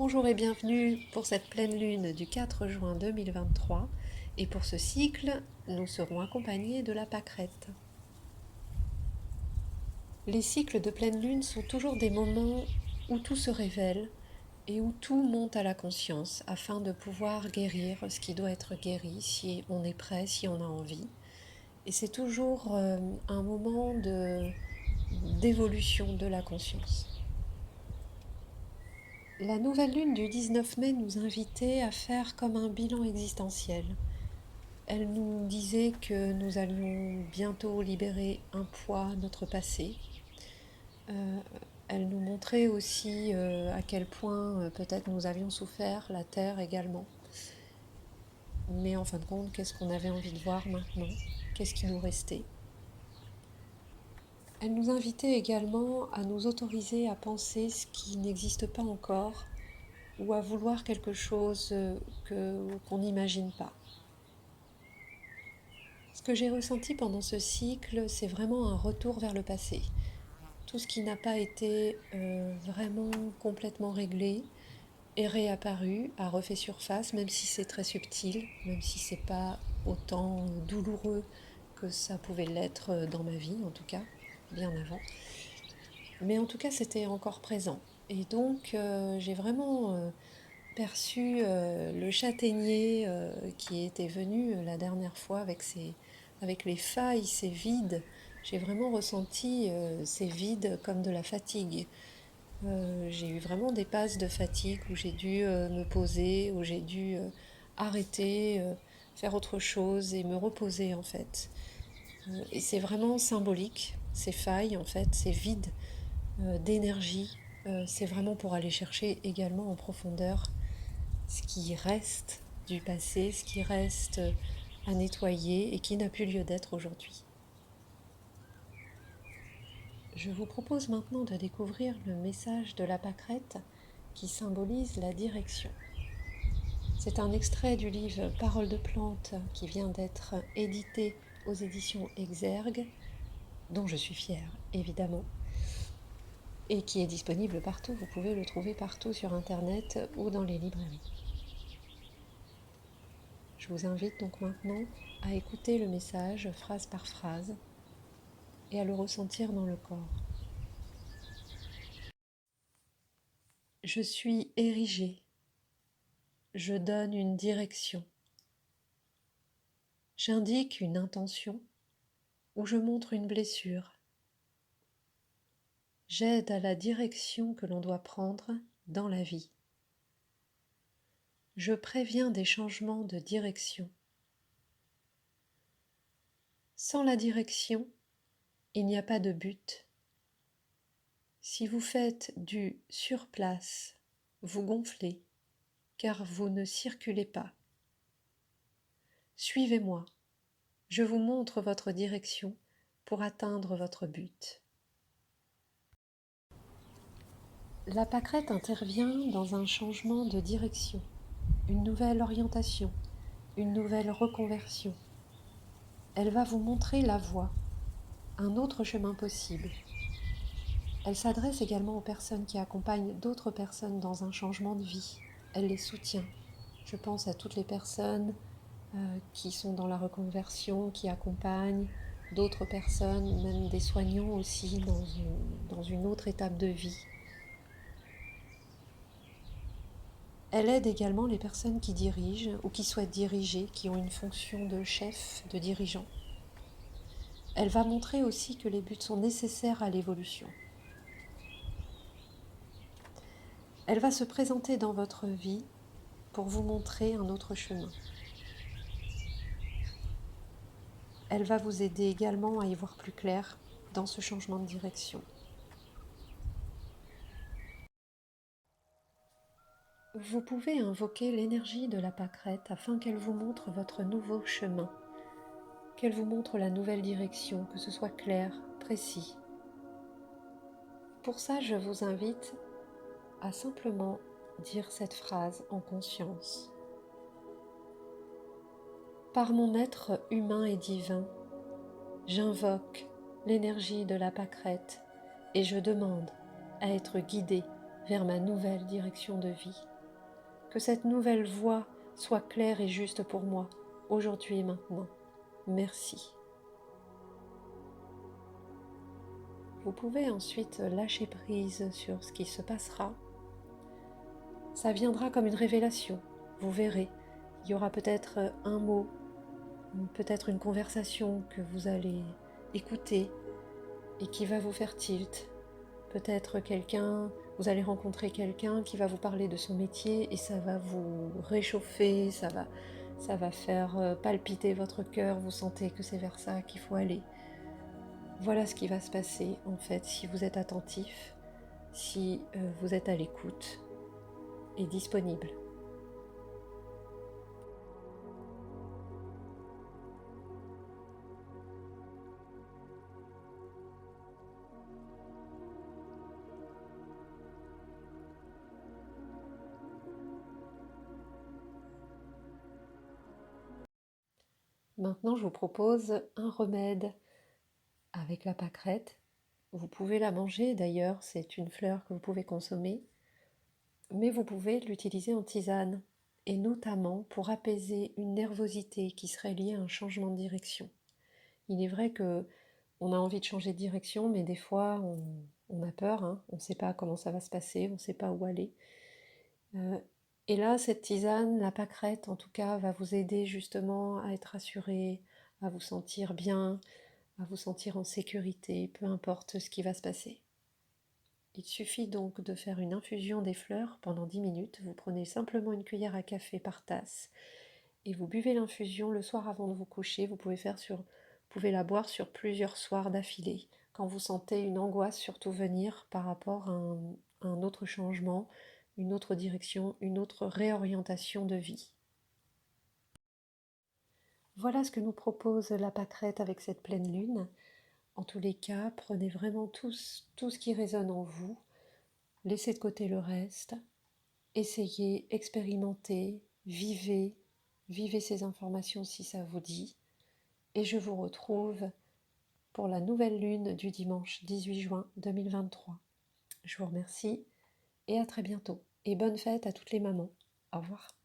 Bonjour et bienvenue pour cette pleine lune du 4 juin 2023 et pour ce cycle, nous serons accompagnés de la pâquerette. Les cycles de pleine lune sont toujours des moments où tout se révèle et où tout monte à la conscience afin de pouvoir guérir ce qui doit être guéri si on est prêt, si on a envie. Et c'est toujours un moment d'évolution de la conscience. La nouvelle lune du 19 mai nous invitait à faire comme un bilan existentiel. Elle nous disait que nous allions bientôt libérer un poids, notre passé. Elle nous montrait aussi à quel point peut-être nous avions souffert, la Terre également. Mais en fin de compte, qu'est-ce qu'on avait envie de voir maintenant? Qu'est-ce qui nous restait? Elle nous invitait également à nous autoriser à penser ce qui n'existe pas encore ou à vouloir quelque chose qu'on n'imagine pas. Ce que j'ai ressenti pendant ce cycle, c'est vraiment un retour vers le passé. Tout ce qui n'a pas été vraiment complètement réglé est réapparu, a refait surface, même si c'est très subtil, même si c'est pas autant douloureux que ça pouvait l'être dans ma vie, en tout cas, bien avant. Mais en tout cas, c'était encore présent. Et donc, j'ai vraiment perçu le châtaignier qui était venu la dernière fois avec les failles, ces vides. J'ai vraiment ressenti ces vides comme de la fatigue. J'ai eu vraiment des passes de fatigue où j'ai dû me poser, où j'ai dû arrêter, faire autre chose et me reposer en fait. Et c'est vraiment symbolique, ces failles en fait, ces vides d'énergie. C'est vraiment pour aller chercher également en profondeur ce qui reste du passé, ce qui reste à nettoyer et qui n'a plus lieu d'être aujourd'hui. Je vous propose maintenant de découvrir le message de la pâquerette qui symbolise la direction. C'est un extrait du livre Paroles de plantes qui vient d'être édité aux éditions Exergue, dont je suis fière évidemment, et qui est disponible partout. Vous pouvez le trouver partout sur internet ou dans les librairies. Je vous invite donc maintenant à écouter le message phrase par phrase et à le ressentir dans le corps. Je suis érigé. Je donne une direction. J'indique une intention ou je montre une blessure. J'aide à la direction que l'on doit prendre dans la vie. Je préviens des changements de direction. Sans la direction, il n'y a pas de but. Si vous faites du sur-place, vous gonflez, car vous ne circulez pas. Suivez-moi, je vous montre votre direction pour atteindre votre but. La pâquerette intervient dans un changement de direction, une nouvelle orientation, une nouvelle reconversion. Elle va vous montrer la voie, un autre chemin possible. Elle s'adresse également aux personnes qui accompagnent d'autres personnes dans un changement de vie. Elle les soutient. Je pense à toutes les personnes qui sont dans la reconversion, qui accompagnent d'autres personnes, même des soignants aussi dans une autre étape de vie. Elle aide également les personnes qui dirigent ou qui souhaitent diriger, qui ont une fonction de chef, de dirigeant. Elle va montrer aussi que les buts sont nécessaires à l'évolution. Elle va se présenter dans votre vie pour vous montrer un autre chemin. Elle va vous aider également à y voir plus clair dans ce changement de direction. Vous pouvez invoquer l'énergie de la pâquerette afin qu'elle vous montre votre nouveau chemin, qu'elle vous montre la nouvelle direction, que ce soit clair, précis. Pour ça, je vous invite à simplement dire cette phrase en conscience. Par mon être humain et divin, j'invoque l'énergie de la pâquerette et je demande à être guidée vers ma nouvelle direction de vie. Que cette nouvelle voie soit claire et juste pour moi, aujourd'hui et maintenant. Merci. Vous pouvez ensuite lâcher prise sur ce qui se passera. Ça viendra comme une révélation, vous verrez. Il y aura peut-être un mot, peut-être une conversation que vous allez écouter et qui va vous faire tilt. Peut-être vous allez rencontrer quelqu'un qui va vous parler de son métier et ça va vous réchauffer, ça va faire palpiter votre cœur, vous sentez que c'est vers ça qu'il faut aller. Voilà ce qui va se passer en fait si vous êtes attentif, si vous êtes à l'écoute et disponible. Maintenant, je vous propose un remède avec la pâquerette. Vous pouvez la manger d'ailleurs, c'est une fleur que vous pouvez consommer, mais vous pouvez l'utiliser en tisane, et notamment pour apaiser une nervosité qui serait liée à un changement de direction. Il est vrai que on a envie de changer de direction, mais des fois on a peur, hein, on ne sait pas comment ça va se passer, on ne sait pas où aller. Et là, cette tisane, la pâquerette en tout cas, va vous aider justement à être rassuré, à vous sentir bien, à vous sentir en sécurité, peu importe ce qui va se passer. Il suffit donc de faire une infusion des fleurs pendant 10 minutes. Vous prenez simplement une cuillère à café par tasse et vous buvez l'infusion le soir avant de vous coucher. Vous pouvez la boire sur plusieurs soirs d'affilée. Quand vous sentez une angoisse surtout venir par rapport à un autre changement, une autre direction, une autre réorientation de vie. Voilà ce que nous propose la pâquerette avec cette pleine lune. En tous les cas, prenez vraiment tout ce qui résonne en vous, laissez de côté le reste, essayez, expérimentez, vivez ces informations si ça vous dit, et je vous retrouve pour la nouvelle lune du dimanche 18 juin 2023. Je vous remercie et à très bientôt. Et bonne fête à toutes les mamans. Au revoir.